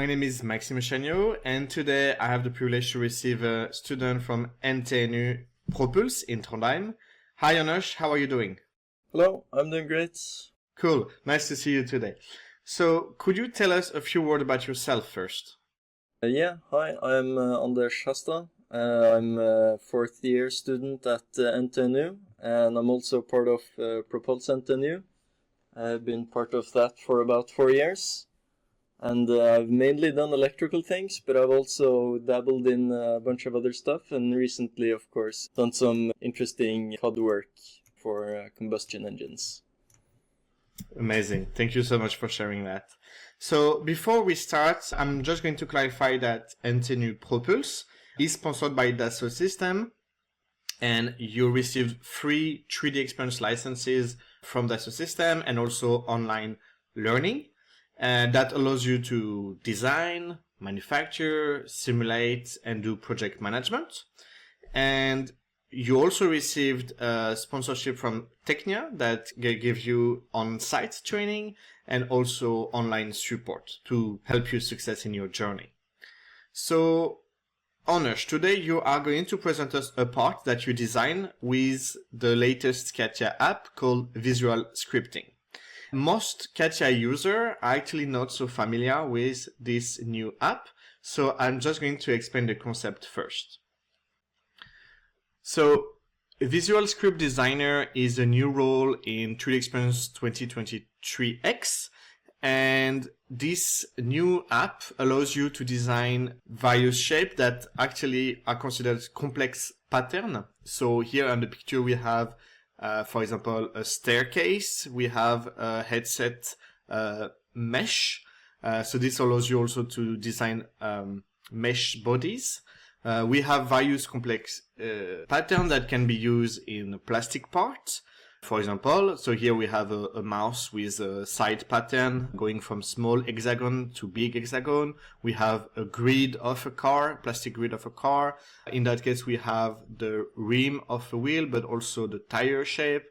my name is Maxime Chagnot, and today I have the privilege to receive a student from NTNU Propulse in Trondheim. Hi Janusz, how are you doing? Hello, I'm doing great. Cool, nice to see you today. So, could you tell us a few words about yourself first? Hi, I'm Anders Hasta. I'm a fourth year student at NTNU, and I'm also part of Propulse NTNU. I've been part of that for about 4 years, and I've mainly done electrical things, but I've also dabbled in a bunch of other stuff, and recently, of course, done some interesting CAD work for combustion engines. Amazing. Thank you so much for sharing that. So before we start, I'm just going to clarify that NTNU Propulse is sponsored by Dassault Systèmes, and you received free 3D experience licenses from Dassault Systèmes and also online learning. And that allows you to design, manufacture, simulate, and do project management. And you also received a sponsorship from CATIA that gives you on-site training and also online support to help you success in your journey. So, Anders, today you are going to present us a part that you designed with the latest CATIA app called Visual Scripting. Most CATIA users are actually not so familiar with this new app, so I'm just going to explain the concept first. So, Visual Script Designer is a new role in 3D Experience 2023X, and this new app allows you to design various shapes that actually are considered complex patterns. So here on the picture we have, for example, a staircase, we have a headset mesh. So this allows you also to design mesh bodies. We have various complex patterns that can be used in plastic parts. For example, so here we have a mouse with a side pattern going from small hexagon to big hexagon. We have a grid of a car, plastic grid of a car. In that case, we have the rim of a wheel, but also the tire shape.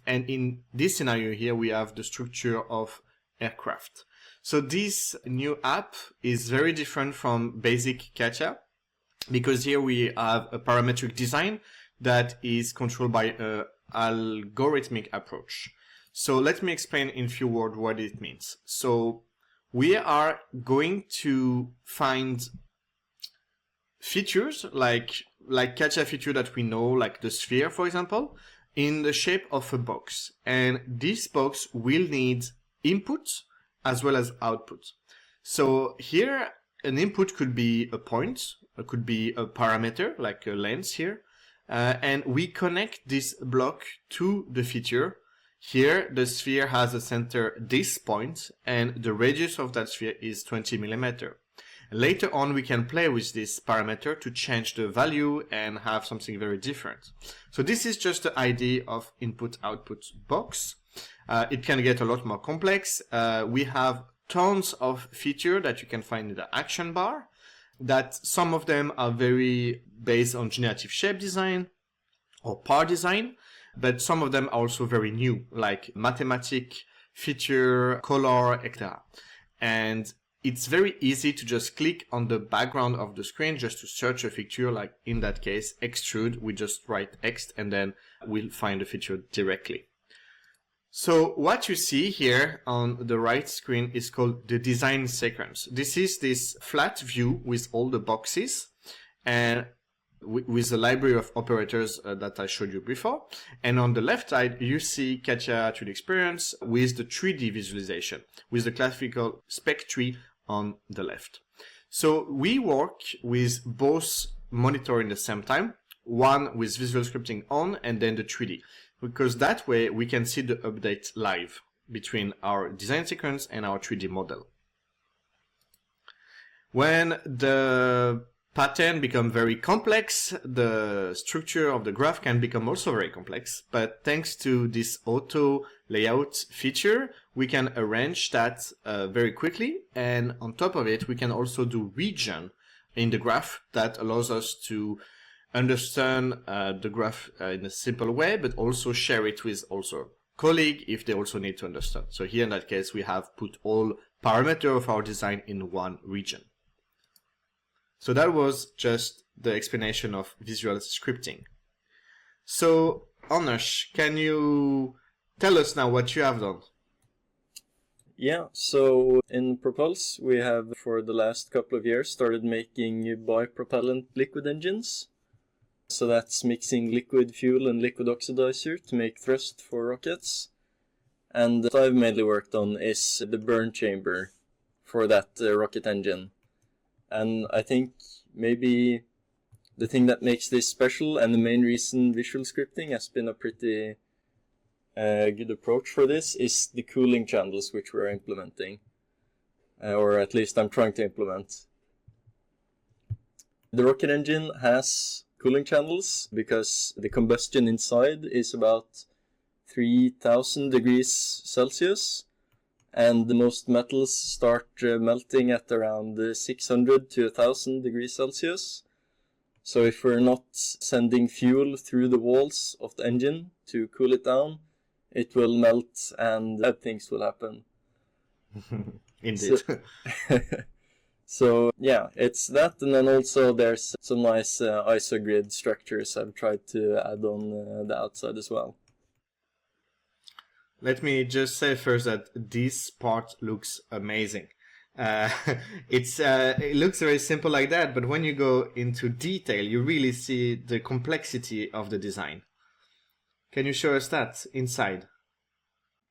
And in this scenario here, we have the structure of aircraft. So this new app is very different from basic CATIA, because here we have a parametric design that is controlled by an algorithmic approach. So let me explain in a few words what it means. So we are going to find features like CATIA feature that we know, like the sphere, for example, in the shape of a box. And this box will need input as well as output. So here, an input could be a point, it could be a parameter, like a lens here, and we connect this block to the feature. Here, the sphere has a center, this point, and the radius of that sphere is 20 millimeter. Later on, we can play with this parameter to change the value and have something very different. So this is just the idea of input-output box. It can get a lot more complex. We have tons of features that you can find in the action bar, that some of them are very based on generative shape design or part design, but some of them are also very new, like mathematic, feature, color, etc. And it's very easy to just click on the background of the screen just to search a feature, like in that case, extrude, we just write X and then we'll find the feature directly. So what you see here on the right screen is called the design sequence. This is this flat view with all the boxes and with the library of operators that I showed you before. And on the left side, you see CATIA 3D Experience with the 3D visualization, with the classical spec tree on the left. So we work with both monitors at the same time, one with visual scripting on and then the 3D. Because that way we can see the update live between our design sequence and our 3D model. When the pattern becomes very complex, the structure of the graph can become also very complex. But thanks to this auto layout feature, we can arrange that very quickly. And on top of it, we can also do region in the graph that allows us to understand the graph in a simple way, but also share it with also colleague if they also need to understand. So here in that case, we have put all parameters of our design in one region. So that was just the explanation of visual scripting. So Anders, can you tell us now what you have done? Yeah, so in Propulse, we have for the last couple of years started making bi-propellant liquid engines. So that's mixing liquid fuel and liquid oxidizer to make thrust for rockets. And what I've mainly worked on is the burn chamber for that rocket engine. And I think maybe the thing that makes this special and the main reason visual scripting has been a pretty good approach for this is the cooling channels which we're implementing. Or at least I'm trying to implement. The rocket engine has cooling channels because the combustion inside is about 3000 degrees Celsius, and the most metals start melting at around 600 to 1000 degrees Celsius. So if we're not sending fuel through the walls of the engine to cool it down, it will melt and bad things will happen. Indeed. So yeah, it's that, and then also there's some nice isogrid structures I've tried to add on the outside as well. Let me just say first that this part looks amazing. It looks very simple like that, but when you go into detail, you really see the complexity of the design. Can you show us that inside?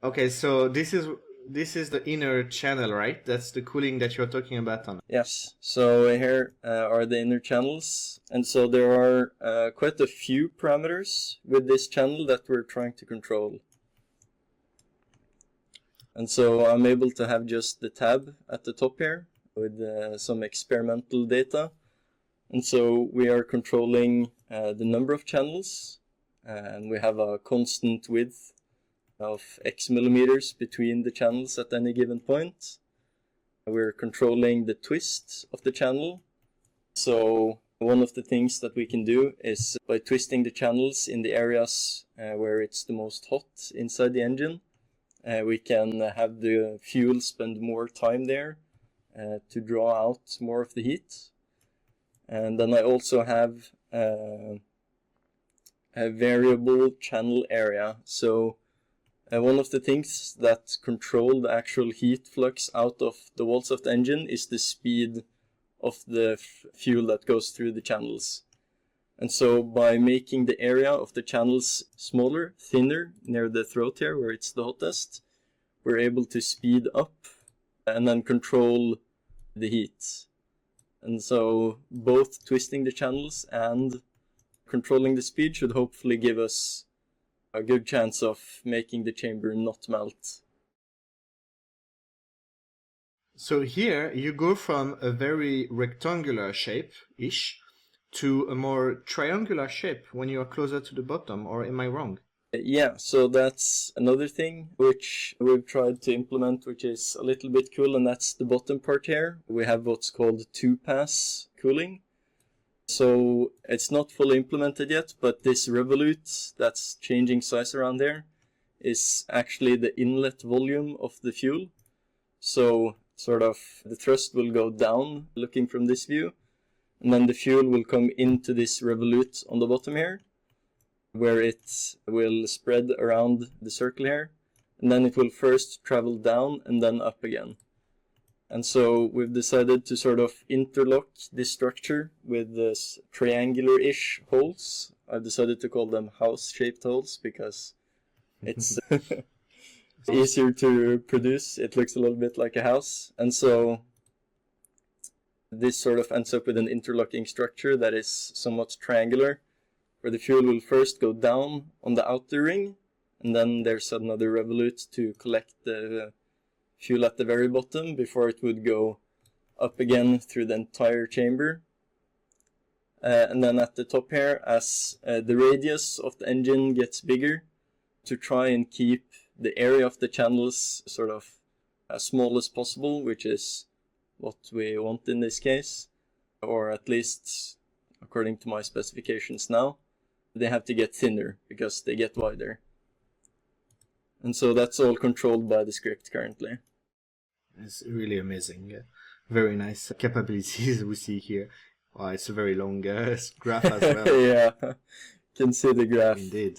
Okay, so this is the inner channel, right? That's the cooling that you're talking about on. Yes, so here are the inner channels, and so there are quite a few parameters with this channel that we're trying to control. And so I'm able to have just the tab at the top here with some experimental data. And so we are controlling the number of channels, and we have a constant width of X millimeters between the channels at any given point. We're controlling the twist of the channel. So one of the things that we can do is by twisting the channels in the areas where it's the most hot inside the engine, we can have the fuel spend more time there to draw out more of the heat. And then I also have a variable channel area. So one of the things that control the actual heat flux out of the walls of the engine is the speed of the fuel that goes through the channels. And so by making the area of the channels smaller, thinner, near the throat here where it's the hottest, we're able to speed up and then control the heat. And so both twisting the channels and controlling the speed should hopefully give us a good chance of making the chamber not melt. So here you go from a very rectangular shape-ish to a more triangular shape when you are closer to the bottom, or am I wrong? Yeah, so that's another thing which we've tried to implement, which is a little bit cool, and that's the bottom part here. We have what's called two-pass cooling. So it's not fully implemented yet, but this revolute that's changing size around there is actually the inlet volume of the fuel. So sort of the thrust will go down looking from this view, and then the fuel will come into this revolute on the bottom here, where it will spread around the circle here, and then it will first travel down and then up again. And so we've decided to sort of interlock this structure with this triangular-ish holes. I've decided to call them house-shaped holes because it's easier to produce. It looks a little bit like a house. And so this sort of ends up with an interlocking structure that is somewhat triangular, where the fuel will first go down on the outer ring, and then there's another revolute to collect the fuel at the very bottom before it would go up again through the entire chamber. And then at the top here, as the radius of the engine gets bigger, to try and keep the area of the channels sort of as small as possible, which is what we want in this case, or at least according to my specifications now, they have to get thinner because they get wider. And so that's all controlled by the script currently. It's really amazing. Very nice capabilities we see here. Wow, it's a very long graph as well. Yeah, can see the graph. Indeed.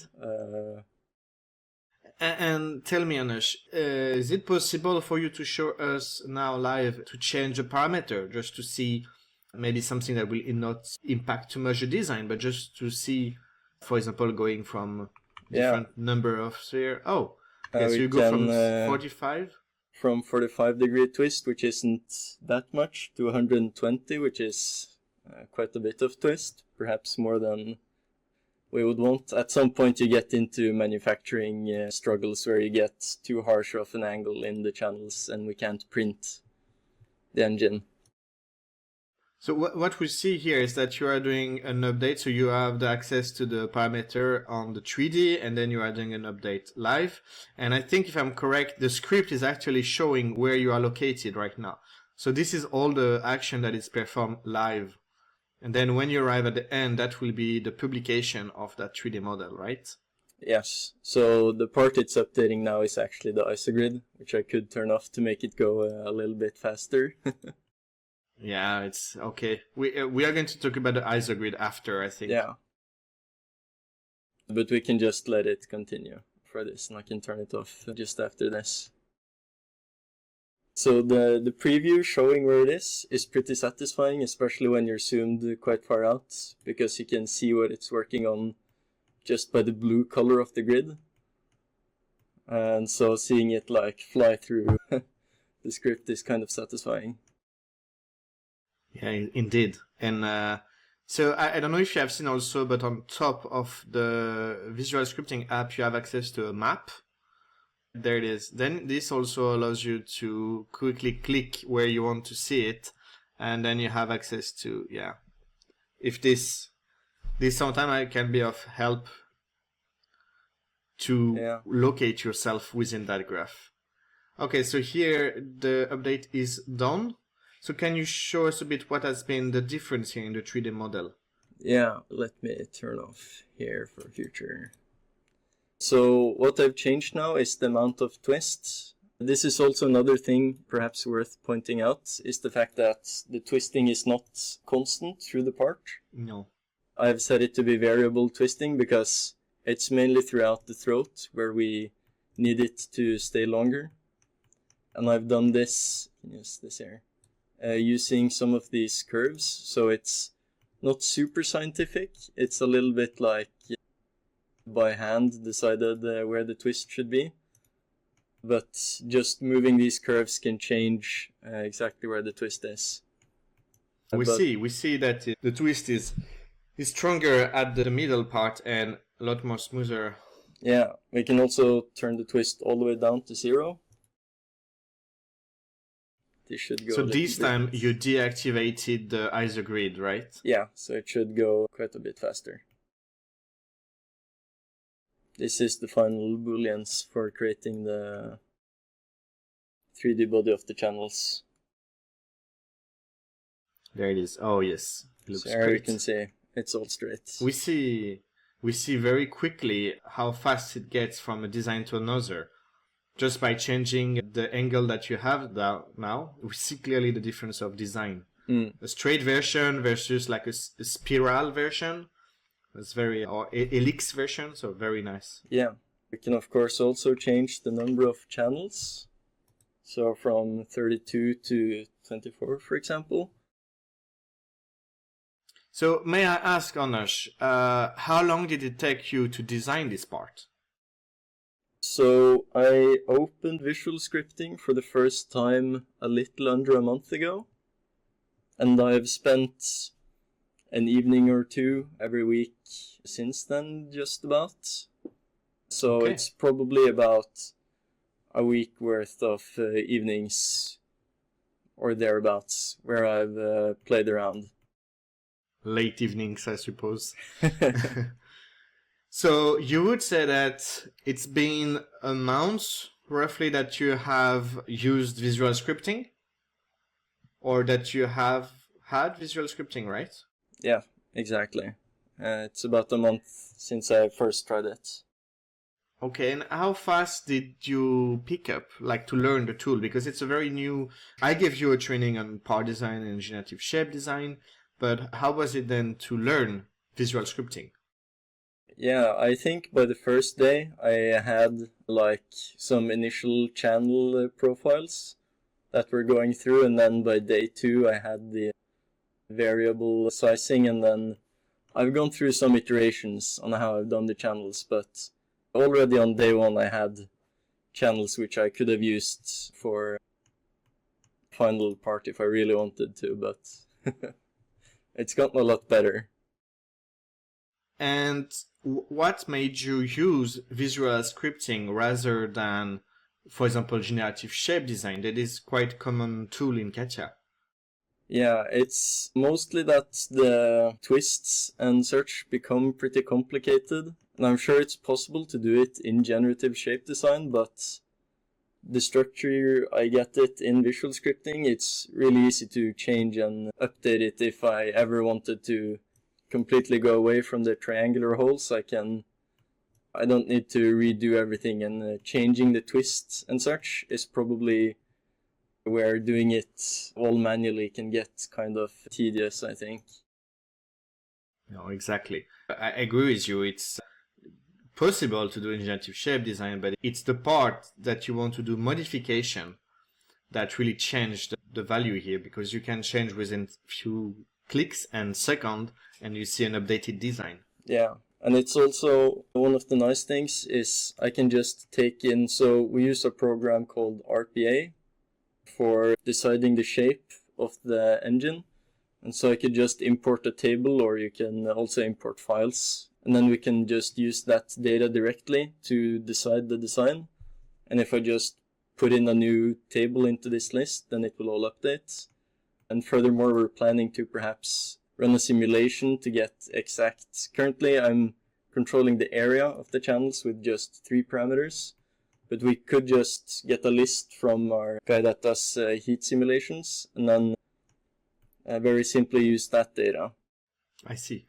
And tell me, Anush, is it possible for you to show us now live to change a parameter just to see maybe something that will not impact too much the design, but just to see, for example, going from different number of sphere? Oh, yes, you go from 45? From 45-degree twist, which isn't that much, to 120, which is quite a bit of twist, perhaps more than we would want. At some point you get into manufacturing struggles where you get too harsh of an angle in the channels and we can't print the engine. So what we see here is that you are doing an update, so you have the access to the parameter on the 3D, and then you are doing an update live. And I think if I'm correct, the script is actually showing where you are located right now. So this is all the action that is performed live. And then when you arrive at the end, that will be the publication of that 3D model, right? Yes. So the part it's updating now is actually the isogrid, which I could turn off to make it go a little bit faster. Yeah, it's okay. We are going to talk about the isogrid after, I think. Yeah. But we can just let it continue for this, and I can turn it off just after this. So the preview showing where it is pretty satisfying, especially when you're zoomed quite far out, because you can see what it's working on just by the blue color of the grid. And so seeing it like fly through the script is kind of satisfying. Yeah, indeed. And so I don't know if you have seen also, but on top of the visual scripting app, you have access to a map. There it is. Then this also allows you to quickly click where you want to see it. And then you have access to, yeah. If this sometimes can be of help to locate yourself within that graph. Okay, so here the update is done. So can you show us a bit what has been the difference here in the 3D model? Yeah, let me turn off here for future. So what I've changed now is the amount of twists. This is also another thing perhaps worth pointing out, is the fact that the twisting is not constant through the part. No. I've set it to be variable twisting because it's mainly throughout the throat where we need it to stay longer. And I've done this, use this here, using some of these curves. So it's not super scientific. It's a little bit like by hand decided where the twist should be. But just moving these curves can change exactly where the twist is. We see that the twist is stronger at the middle part and a lot more smoother. Yeah, we can also turn the twist all the way down to 0. This should go. So this time you deactivated the isogrid, right? Yeah, so it should go quite a bit faster. This is the final booleans for creating the 3D body of the channels. There it is. Oh yes, it looks so here great. you can see it's all straight. We see very quickly how fast it gets from a design to another. Just by changing the angle that you have now, we see clearly the difference of design. A straight version versus like a spiral version. It's or helix version, so very nice. Yeah, we can of course also change the number of channels. So from 32 to 24, for example. So may I ask, Anush, how long did it take you to design this part? So I opened visual scripting for the first time a little under a month ago. And I've spent an evening or two every week since then, just about. So it's probably about a week worth of evenings or thereabouts where I've played around. Late evenings, I suppose. So you would say that it's been a month roughly that you have used visual scripting? Or that you have had visual scripting, right? Yeah, exactly. It's about a month since I first tried it. Okay, and how fast did you pick up, like, to learn the tool? Because it's a very new. I gave you a training on power design and generative shape design, but how was it then to learn visual scripting? Yeah, I think by the first day I had like some initial channel profiles that we're going through, and then by day 2 I had the variable sizing, and then I've gone through some iterations on how I've done the channels, but already on day 1 I had channels which I could have used for final part if I really wanted to, but it's gotten a lot better. And what made you use visual scripting rather than, for example, generative shape design? That is quite a common tool in CATIA. Yeah, it's mostly that the twists and such become pretty complicated. And I'm sure it's possible to do it in generative shape design, but the structure I get it in visual scripting, it's really easy to change and update it if I ever wanted to completely go away from the triangular holes. I don't need to redo everything, and changing the twists and such is probably where doing it all manually can get kind of tedious, I think. No, exactly. I agree with you. It's possible to do in generative shape design, but it's the part that you want to do modification that really changed the value here, because you can change within few clicks and second and you see an updated design. Yeah, and it's also one of the nice things is I can just take in, so we use a program called RPA for deciding the shape of the engine. And so I could just import a table, or you can also import files. And then we can just use that data directly to decide the design. And if I just put in a new table into this list, then it will all update. And furthermore, we're planning to perhaps run a simulation to get exact. Currently, I'm controlling the area of the channels with just 3 parameters. But we could just get a list from our guy that does heat simulations, and then very simply use that data. I see.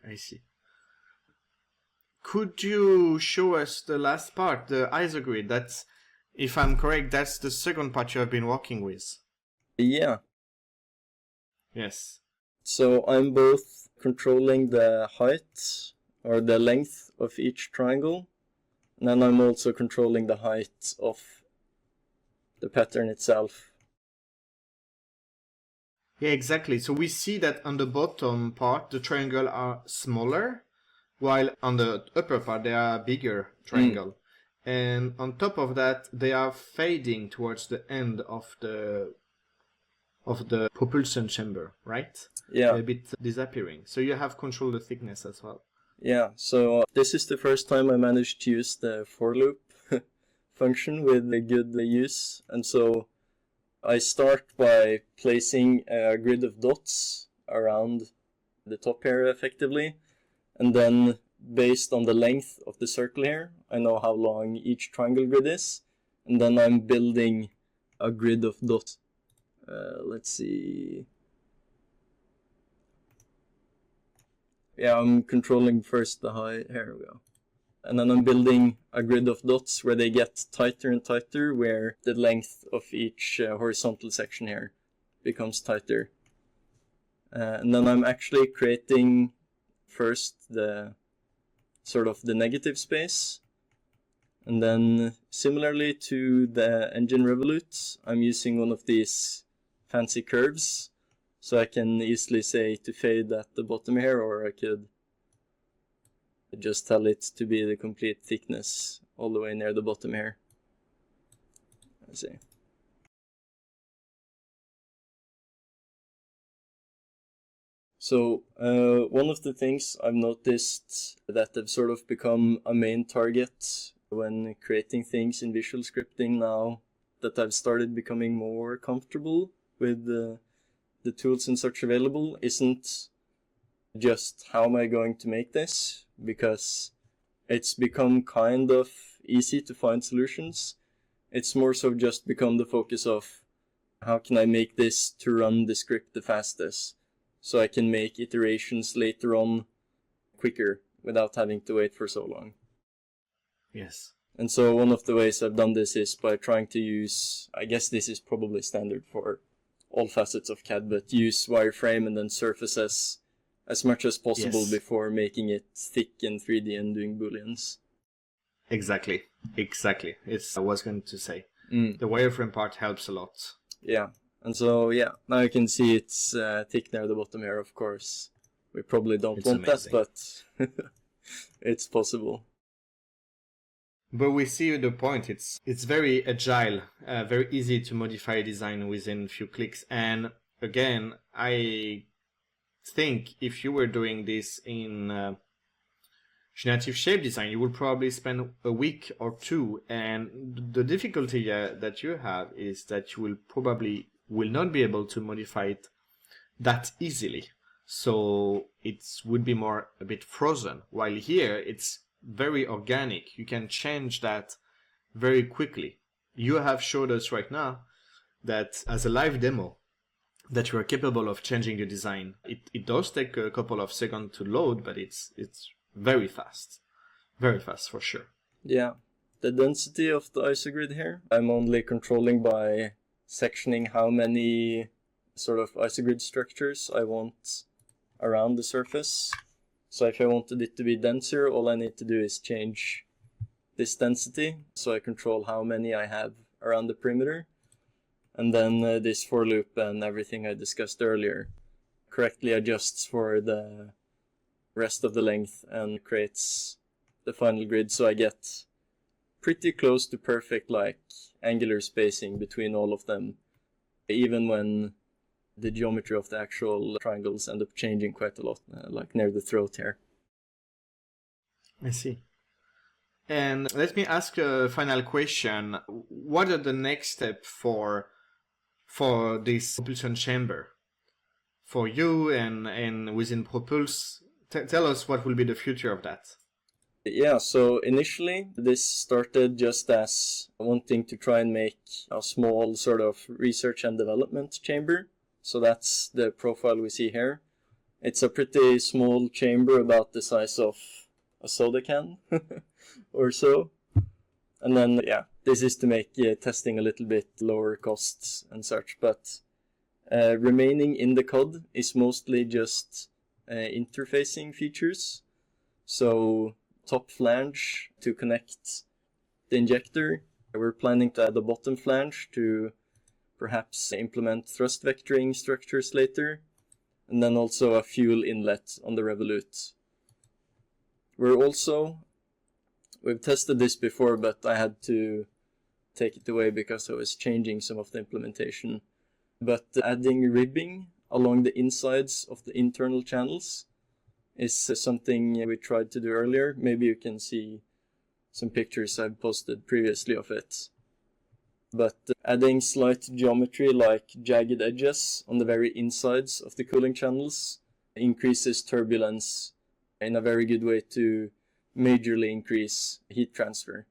Could you show us the last part, the ISO grid? That's, if I'm correct, that's the second part you have been working with. Yeah. Yes. So I'm both controlling the height or the length of each triangle, and then I'm also controlling the height of the pattern itself. Yeah, exactly. So we see that on the bottom part, the triangle are smaller, while on the upper part, they are bigger triangle. And on top of that, they are fading towards the end of the propulsion chamber, right? Yeah. They're a bit disappearing. So you have control the thickness as well. Yeah, so this is the first time I managed to use the for loop function with a good use. And so I start by placing a grid of dots around the top here effectively. And then based on the length of the circle here, I know how long each triangle grid is. And then I'm building a grid of dots. Let's see. Yeah, I'm controlling first the height. Here we go. And then I'm building a grid of dots where they get tighter and tighter, where the length of each horizontal section here becomes tighter. And then I'm actually creating first the sort of the negative space. And then similarly to the engine revolute, I'm using one of these fancy curves. So I can easily say to fade at the bottom here, or I could just tell it to be the complete thickness all the way near the bottom here. Let's see. So one of the things I've noticed that have sort of become a main target when creating things in visual scripting now that I've started becoming more comfortable with the tools and such available isn't just how am I going to make this, because it's become kind of easy to find solutions. It's more so just become the focus of how can I make this to run the script the fastest, so I can make iterations later on quicker without having to wait for so long. Yes. And so one of the ways I've done this is by trying to use, I guess this is probably standard for all facets of CAD, but use wireframe and then surfaces as much as possible Yes. before making it thick in 3D and doing booleans. Exactly. It's I was going to say. Mm. The wireframe part helps a lot. Yeah, and so yeah, now you can see it's thick near the bottom here, of course. We probably don't It's want amazing. that, but it's possible. But we see the point. It's very agile, very easy to modify a design within a few clicks. And again, I think if you were doing this in generative shape design, you would probably spend a week or two. And the difficulty that you have is that you will not be able to modify it that easily. So it would be more a bit frozen. While here, it's very organic. You can change that very quickly. You have showed us right now that as a live demo that you are capable of changing the design. It does take a couple of seconds to load, but it's very fast for sure. Yeah, the density of the isogrid here, I'm only controlling by sectioning how many sort of isogrid structures I want around the surface. So if I wanted it to be denser, all I need to do is change this density. So I control how many I have around the perimeter. And then this for loop and everything I discussed earlier correctly adjusts for the rest of the length and creates the final grid. So I get pretty close to perfect like angular spacing between all of them, even when the geometry of the actual triangles end up changing quite a lot, like near the throat here. I see. And let me ask a final question. What are the next steps for this propulsion chamber? For you and within Propulse, tell us what will be the future of that. Yeah, so initially this started just as wanting to try and make a small sort of research and development chamber. So that's the profile we see here. It's a pretty small chamber about the size of a soda can or so. And then, yeah, this is to make testing a little bit lower costs and such. But remaining in the code is mostly just interfacing features. So top flange to connect the injector. We're planning to add a bottom flange to perhaps implement thrust vectoring structures later, and then also a fuel inlet on the Revolute. We've tested this before, but I had to take it away because I was changing some of the implementation. But adding ribbing along the insides of the internal channels is something we tried to do earlier. Maybe you can see some pictures I've posted previously of it. But adding slight geometry like jagged edges on the very insides of the cooling channels increases turbulence in a very good way to majorly increase heat transfer.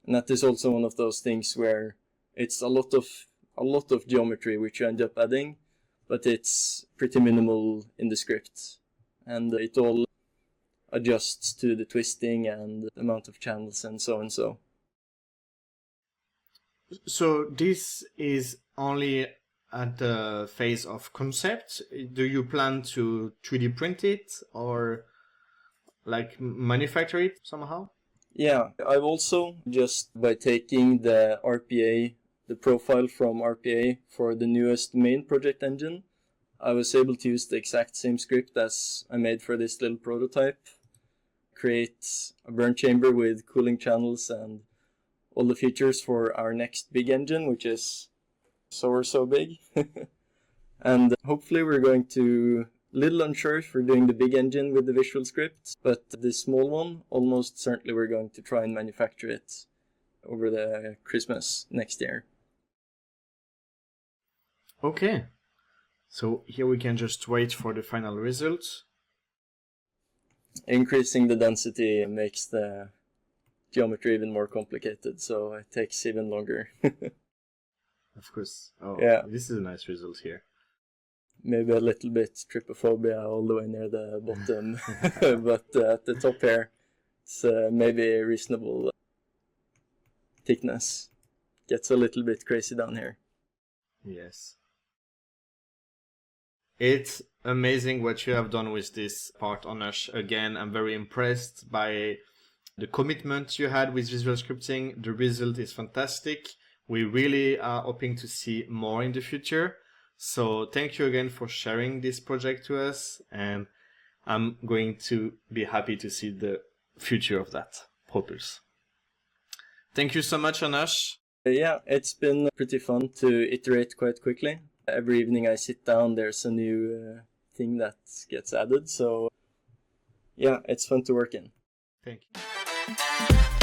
And that is also one of those things where it's a lot of geometry which you end up adding, but it's pretty minimal in the script. And it all adjusts to the twisting and the amount of channels and so and so. So this is only at the phase of concept. Do you plan to 3D print it or like manufacture it somehow? Yeah, I've also just by taking the RPA, the profile from RPA for the newest main project engine, I was able to use the exact same script as I made for this little prototype, create a burn chamber with cooling channels and all the features for our next big engine, which is so or so big. And hopefully we're going to, little unsure if we're doing the big engine with the visual script, but the small one, almost certainly we're going to try and manufacture it over the Christmas next year. Okay. So here we can just wait for the final result. Increasing the density makes the geometry even more complicated, so it takes even longer. Of course. Oh, Yeah. This is a nice result here. Maybe a little bit trypophobia all the way near the bottom, but at the top here, it's maybe reasonable. thickness. Gets a little bit crazy down here. Yes. It's amazing what you have done with this part, Anush. Again, I'm very impressed by the commitment you had with visual scripting. The result is fantastic. We really are hoping to see more in the future. So thank you again for sharing this project to us. And I'm going to be happy to see the future of that Propulse. Thank you so much, Anush. Yeah, it's been pretty fun to iterate quite quickly. Every evening I sit down, there's a new thing that gets added. So yeah, it's fun to work in. Thank you.